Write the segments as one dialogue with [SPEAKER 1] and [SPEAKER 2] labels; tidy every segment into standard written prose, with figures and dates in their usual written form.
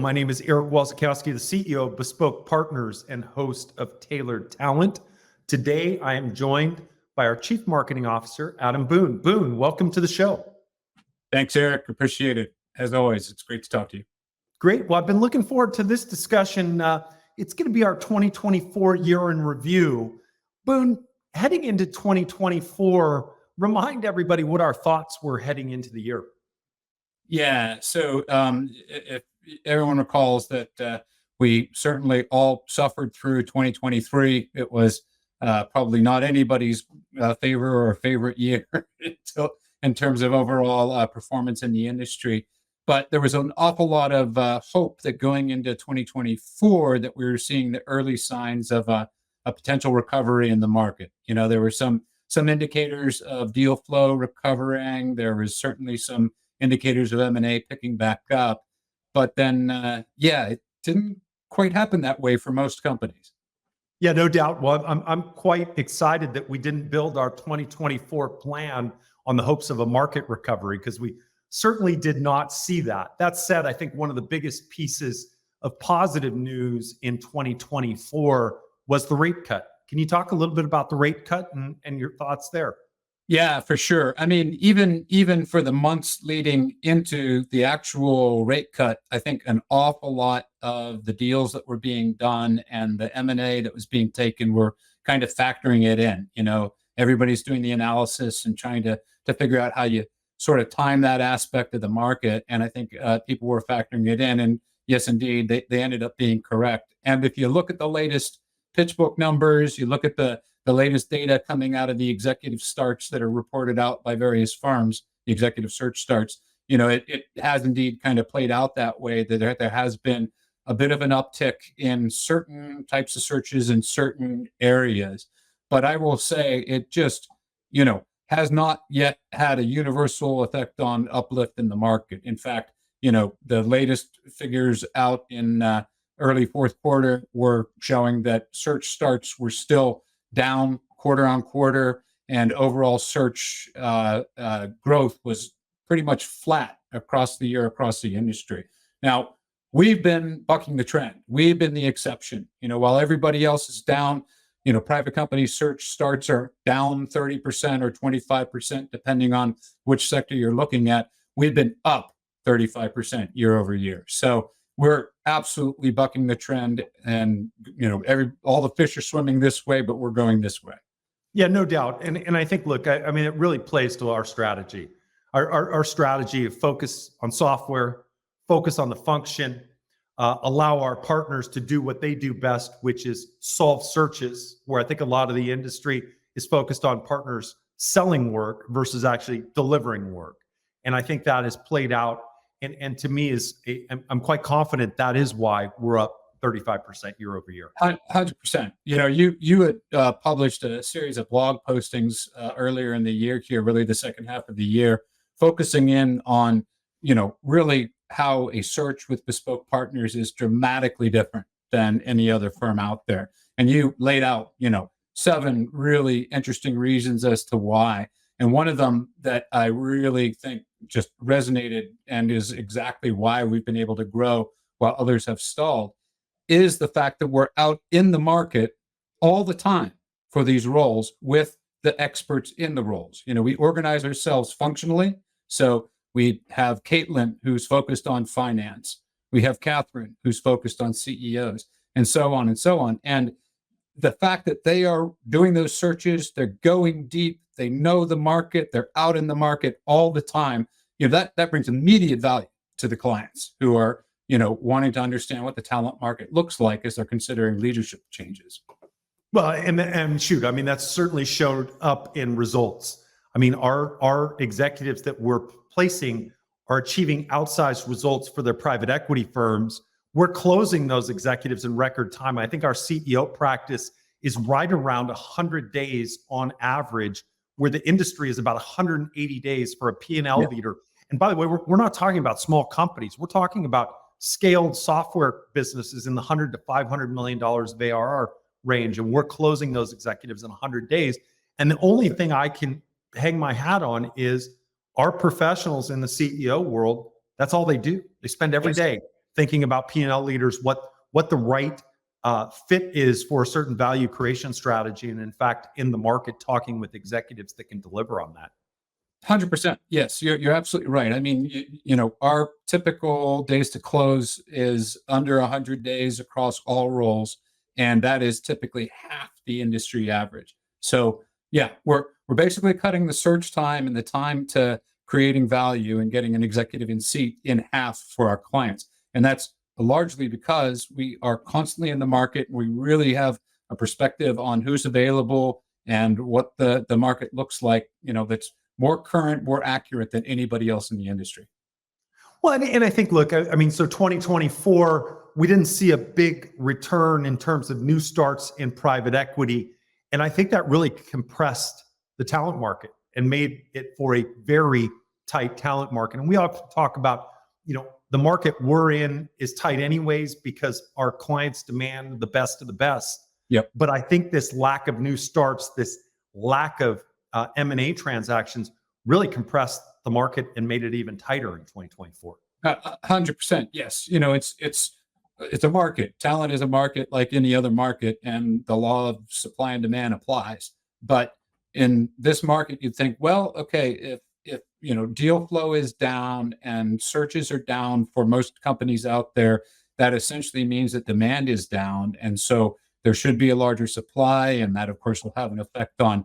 [SPEAKER 1] my name is Eric Walczykowski, the CEO of Bespoke Partners and host of Tailored Talent. Today, I am joined by our Chief Marketing Officer, Adam Boone. Boone, welcome to the show.
[SPEAKER 2] Thanks, Eric. Appreciate it. As always, it's great to talk to you.
[SPEAKER 1] Great. Well, I've been looking forward to this discussion. It's going to be our 2024 year in review. Boone, heading into 2024, remind everybody what our thoughts were heading into the year.
[SPEAKER 2] Yeah. So if everyone recalls that we certainly all suffered through 2023, it was probably not anybody's favorite year in terms of overall performance in the industry. But there was an awful lot of hope that going into 2024 that we were seeing the early signs of a potential recovery in the market. You know, there were some indicators of deal flow recovering. There was certainly some indicators of M&A picking back up. But then, it didn't quite happen that way for most companies.
[SPEAKER 1] Yeah, no doubt. Well, I'm quite excited that we didn't build our 2024 plan on the hopes of a market recovery, because we certainly did not see that. That said, I think one of the biggest pieces of positive news in 2024 was the rate cut. Can you talk a little bit about the rate cut and your thoughts there?
[SPEAKER 2] Yeah, for sure. I mean, even for the months leading into the actual rate cut, I think an awful lot of the deals that were being done and the M&A that was being taken were kind of factoring it in. You know, everybody's doing the analysis and trying to figure out how you sort of time that aspect of the market. And I think people were factoring it in. And yes, indeed, they ended up being correct. And if you look at the latest pitch book numbers, you look at the latest data coming out of the executive starts that are reported out by various firms, the executive search starts, you know, it has indeed kind of played out that way, that there has been a bit of an uptick in certain types of searches in certain areas. But I will say it just, you know, has not yet had a universal effect on uplift in the market. In fact, you know, the latest figures out in early fourth quarter were showing that search starts were still down quarter on quarter, and overall search growth was pretty much flat across the year, across the industry. Now, we've been bucking the trend. We've been the exception. You know, while everybody else is down, you know, private company search starts are down 30% or 25%, depending on which sector you're looking at. We've been up 35% year over year. So we're absolutely bucking the trend, and you know, all the fish are swimming this way, but we're going this way.
[SPEAKER 1] Yeah, no doubt. And I think, look, I mean, it really plays to our strategy. Our strategy of focus on software, focus on the function, allow our partners to do what they do best, which is solve searches, where I think a lot of the industry is focused on partners selling work versus actually delivering work. And I think that has played out. And to me, I'm quite confident that is why we're up 35% year over year.
[SPEAKER 2] 100%. You know, you had published a series of blog postings earlier in the year here, really the second half of the year, focusing in on, you know, really how a search with Bespoke Partners is dramatically different than any other firm out there. And you laid out, you know, 7 really interesting reasons as to why. And one of them that I really think just resonated and is exactly why we've been able to grow while others have stalled is the fact that we're out in the market all the time for these roles with the experts in the roles. You know, we organize ourselves functionally. So we have Caitlin, who's focused on finance. We have Catherine, who's focused on CEOs, and so on and so on. And the fact that they are doing those searches, they're going deep, they know the market, they're out in the market all the time, you know, that brings immediate value to the clients who are, you know, wanting to understand what the talent market looks like as they're considering leadership changes.
[SPEAKER 1] Well, and shoot, I mean, that's certainly showed up in results. I mean, our executives that we're placing are achieving outsized results for their private equity firms. We're closing those executives in record time. I think our CEO practice is right around 100 days on average, where the industry is about 180 days for a P&L leader. And by the way, we're not talking about small companies. We're talking about scaled software businesses in the $100 to $500 million of ARR range. And we're closing those executives in 100 days. And the only thing I can hang my hat on is our professionals in the CEO world. That's all they do. They spend every day thinking about P&L leaders, what the right fit is for a certain value creation strategy. And in fact, in the market, talking with executives that can deliver on that.
[SPEAKER 2] 100%. Yes, you're absolutely right. I mean, our typical days to close is under 100 days across all roles, and that is typically half the industry average. So, yeah, we're basically cutting the search time and the time to creating value and getting an executive in seat in half for our clients. And that's largely because we are constantly in the market. We really have a perspective on who's available and what the market looks like, that's more current, more accurate than anybody else in the industry.
[SPEAKER 1] Well, and I think, look, I mean, so 2024, we didn't see a big return in terms of new starts in private equity. And I think that really compressed the talent market and made it for a very tight talent market. And we often talk about, the market we're in is tight anyways because our clients demand the best of the best.
[SPEAKER 2] Yep.
[SPEAKER 1] But I think this lack of new starts, this lack of M&A transactions really compressed the market and made it even tighter in 2024.
[SPEAKER 2] 100%. Yes. It's a market. Talent is a market like any other market, and the law of supply and demand applies. But in this market, you'd think, well, okay, if deal flow is down and searches are down for most companies out there, that essentially means that demand is down, and so there should be a larger supply, and that, of course, will have an effect on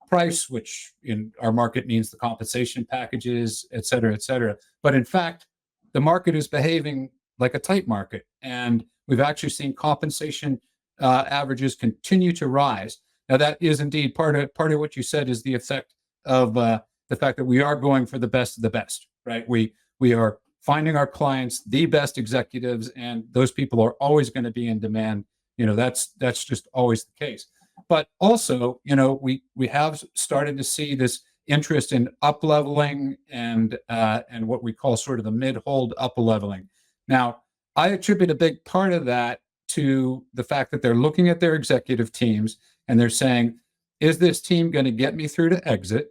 [SPEAKER 2] price, which in our market means the compensation packages, et cetera, et cetera. But in fact, the market is behaving like a tight market, and we've actually seen compensation averages continue to rise. Now, that is indeed part of what you said is the effect of the fact that we are going for the best of the best, right? We are finding our clients the best executives, and those people are always going to be in demand. That's just always the case. But also, we have started to see this interest in up leveling and what we call sort of the mid-hold up leveling. Now, I attribute a big part of that to the fact that they're looking at their executive teams and they're saying, is this team going to get me through to exit?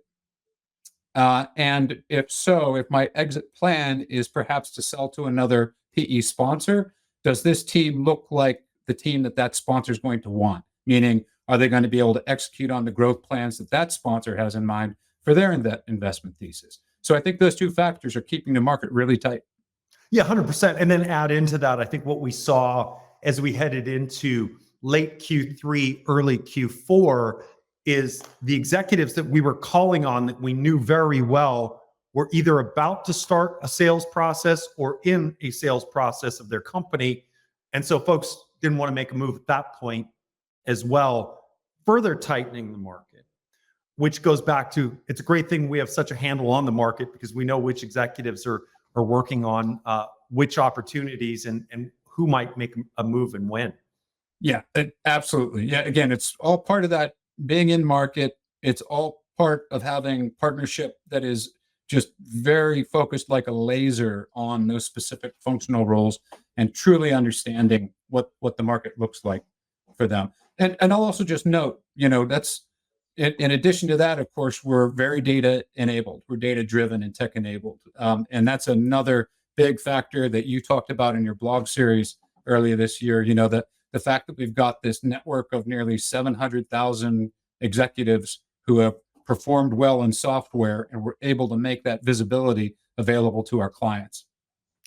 [SPEAKER 2] And if so, if my exit plan is perhaps to sell to another PE sponsor, does this team look like the team that sponsor is going to want? Meaning, are they going to be able to execute on the growth plans that sponsor has in mind for their investment thesis? So I think those two factors are keeping the market really tight.
[SPEAKER 1] Yeah, 100%. And then add into that, I think what we saw as we headed into late Q3, early Q4 is the executives that we were calling on that we knew very well were either about to start a sales process or in a sales process of their company. And so folks didn't want to make a move at that point as well, further tightening the market, which goes back to, it's a great thing we have such a handle on the market because we know which executives are working on which opportunities and who might make a move and when.
[SPEAKER 2] Yeah, absolutely. Yeah, again, it's all part of that being in market. It's all part of having partnership that is just very focused like a laser on those specific functional roles and truly understanding what the market looks like for them. And I'll also just note, that's in addition to that, of course, we're very data enabled. We're data driven and tech enabled. And that's another big factor that you talked about in your blog series earlier this year. The fact that we've got this network of nearly 700,000 executives who have performed well in software, and we're able to make that visibility available to our clients.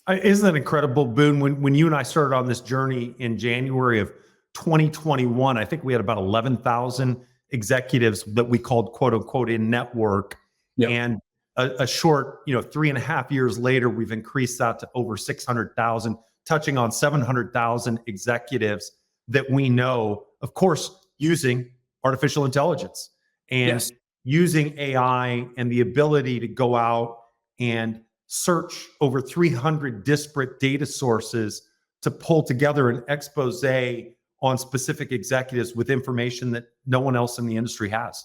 [SPEAKER 1] Isn't that incredible, Boone? When you and I started on this journey in January of 2021, I think we had about 11,000 executives that we called quote unquote in network.
[SPEAKER 2] Yep.
[SPEAKER 1] And a short, 3.5 years later, we've increased that to over 600,000, touching on 700,000 executives that we know, of course, using artificial intelligence and
[SPEAKER 2] Yes.
[SPEAKER 1] using AI and the ability to go out and search over 300 disparate data sources to pull together an expose on specific executives with information that no one else in the industry has.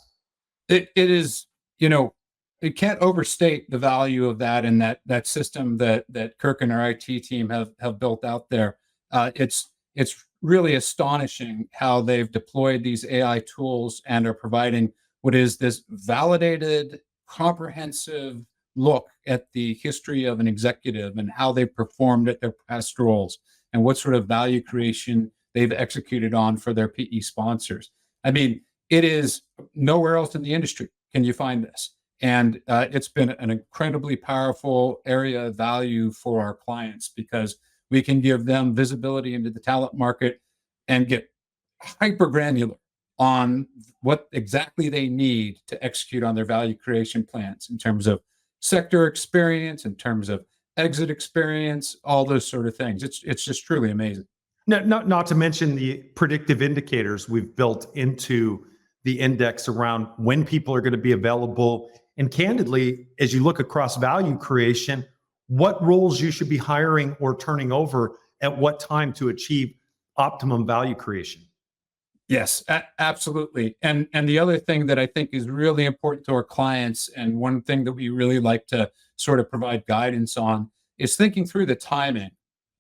[SPEAKER 2] It is, it can't overstate the value of that and that system that Kirk and our IT team have built out there. It's really astonishing how they've deployed these AI tools and are providing what is this validated, comprehensive, look at the history of an executive and how they performed at their past roles and what sort of value creation they've executed on for their PE sponsors. I mean, it is nowhere else in the industry can you find this. And it's been an incredibly powerful area of value for our clients because we can give them visibility into the talent market and get hyper granular on what exactly they need to execute on their value creation plans in terms of sector experience, in terms of exit experience, all those sort of things. It's just truly amazing.
[SPEAKER 1] No, not to mention the predictive indicators we've built into the index around when people are going to be available. And candidly, as you look across value creation, what roles you should be hiring or turning over at what time to achieve optimum value creation.
[SPEAKER 2] Yes, absolutely. And the other thing that I think is really important to our clients, and one thing that we really like to sort of provide guidance on, is thinking through the timing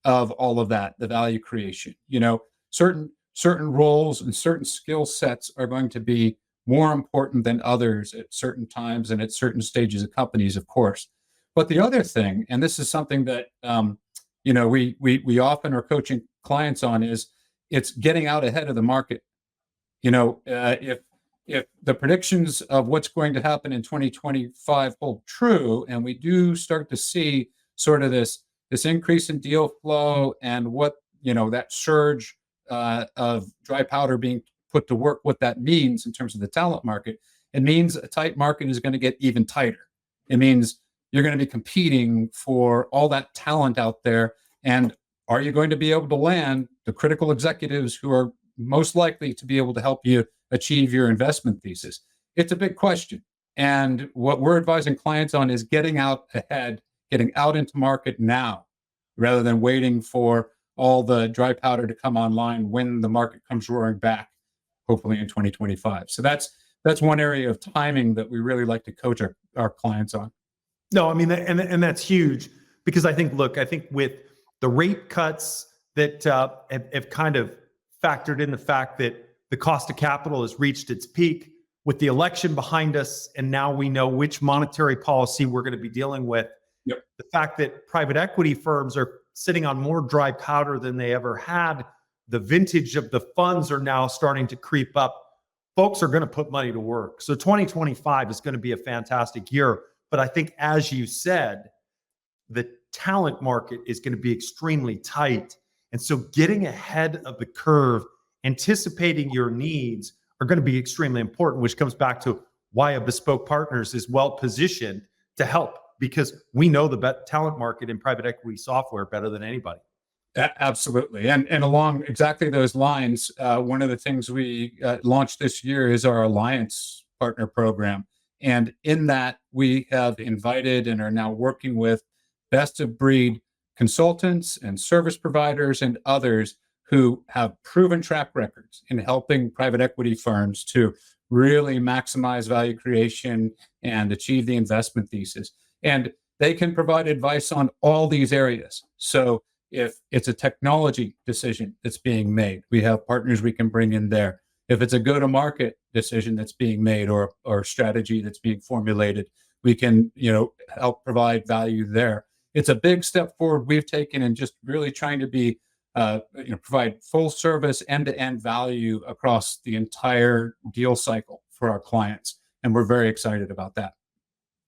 [SPEAKER 2] of all of that, the value creation. You know, certain roles and certain skill sets are going to be more important than others at certain times and at certain stages of companies, of course. But the other thing, and this is something that we often are coaching clients on, is it's getting out ahead of the market. If the predictions of what's going to happen in 2025 hold true, and we do start to see sort of this increase in deal flow and what that surge of dry powder being put to work, what that means in terms of the talent market, it means a tight market is going to get even tighter. It means you're going to be competing for all that talent out there, and are you going to be able to land the critical executives who are most likely to be able to help you achieve your investment thesis? It's a big question. And what we're advising clients on is getting out ahead, getting out into market now, rather than waiting for all the dry powder to come online when the market comes roaring back, hopefully in 2025. So that's one area of timing that we really like to coach our clients on.
[SPEAKER 1] No, I mean, and that's huge because I think with the rate cuts that have kind of factored in the fact that the cost of capital has reached its peak, with the election behind us, and now we know which monetary policy we're going to be dealing with.
[SPEAKER 2] Yep.
[SPEAKER 1] The fact that private equity firms are sitting on more dry powder than they ever had, the vintage of the funds are now starting to creep up. Folks are going to put money to work. So 2025 is going to be a fantastic year. But I think, as you said, the talent market is going to be extremely tight. And so getting ahead of the curve, anticipating your needs are going to be extremely important, which comes back to why a Bespoke Partners is well positioned to help, because we know the talent market in private equity software better than anybody.
[SPEAKER 2] Absolutely. And along exactly those lines, one of the things we launched this year is our Alliance Partner Program. And in that, we have invited and are now working with best of breed consultants and service providers and others who have proven track records in helping private equity firms to really maximize value creation and achieve the investment thesis. And they can provide advice on all these areas. So if it's a technology decision that's being made, we have partners we can bring in there. If it's a go-to-market decision that's being made or strategy that's being formulated, we can help provide value there. It's a big step forward we've taken in just really trying to be provide full service end-to-end value across the entire deal cycle for our clients, and we're very excited about that.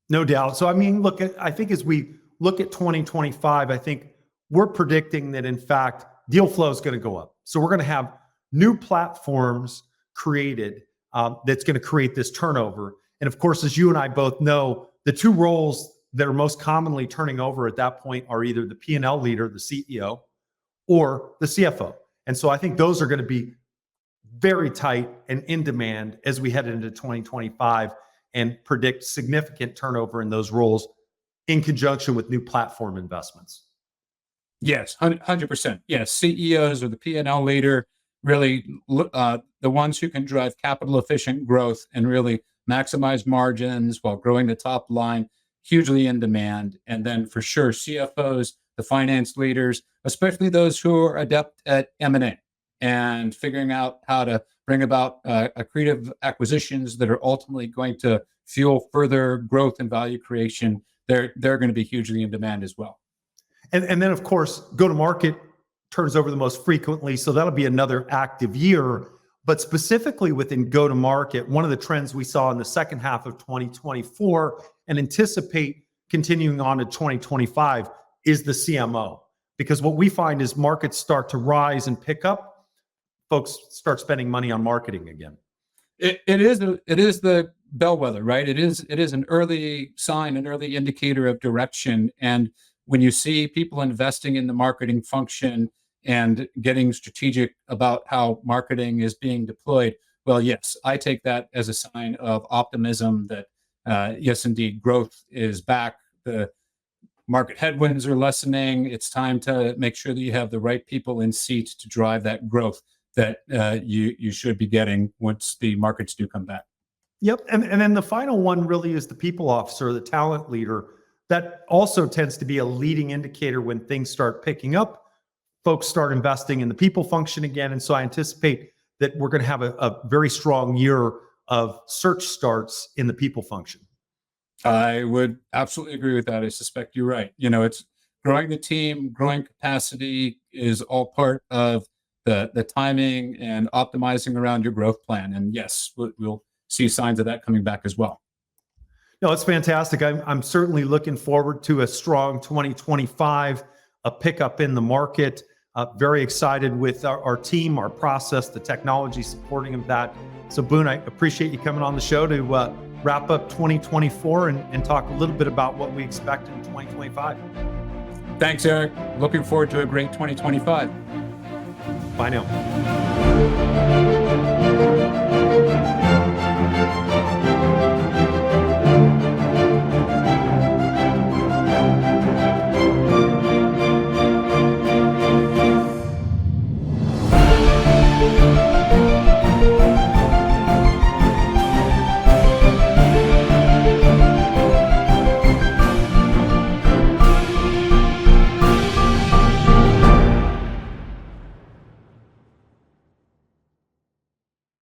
[SPEAKER 1] No doubt. So I mean, I think as we look at 2025, I think we're predicting that in fact deal flow is going to go up. So we're going to have new platforms created that's going to create this turnover. And of course, as you and I both know, the two roles that are most commonly turning over at that point are either the P&L leader, the CEO, or the CFO. And so I think those are going to be very tight and in demand as we head into 2025, and predict significant turnover in those roles in conjunction with new platform investments.
[SPEAKER 2] Yes, 100%. Yes, CEOs or the P&L leader, really the ones who can drive capital efficient growth and really maximize margins while growing the top line, hugely in demand. And then for sure, CFOs, the finance leaders, especially those who are adept at M&A and figuring out how to bring about accretive acquisitions that are ultimately going to fuel further growth and value creation. they're going to be hugely in demand as well.
[SPEAKER 1] And then, of course, go-to-market turns over the most frequently. So that'll be another active year. But specifically within go-to-market, one of the trends we saw in the second half of 2024 and anticipate continuing on to 2025 is the CMO. Because what we find is markets start to rise and pick up, folks start spending money on marketing again.
[SPEAKER 2] It is the bellwether, right? It is an early sign, an early indicator of direction. And when you see people investing in the marketing function and getting strategic about how marketing is being deployed, well, yes, I take that as a sign of optimism that, yes, indeed, growth is back. The market headwinds are lessening. It's time to make sure that you have the right people in seat to drive that growth that you should be getting once the markets do come back.
[SPEAKER 1] Yep. And then the final one really is the people officer, the talent leader. That also tends to be a leading indicator when things start picking up. Folks start investing in the people function again. And so I anticipate that we're going to have a very strong year of search starts in the people function.
[SPEAKER 2] I would absolutely agree with that. I suspect you're right. It's growing the team, growing capacity is all part of the timing and optimizing around your growth plan. And yes, we'll see signs of that coming back as well.
[SPEAKER 1] No, it's fantastic. I'm certainly looking forward to a strong 2025, a pickup in the market. Very excited with our team, our process, the technology supporting that. So Boone, I appreciate you coming on the show to wrap up 2024 and talk a little bit about what we expect in 2025.
[SPEAKER 2] Thanks, Eric. Looking forward to a great 2025.
[SPEAKER 1] Bye now.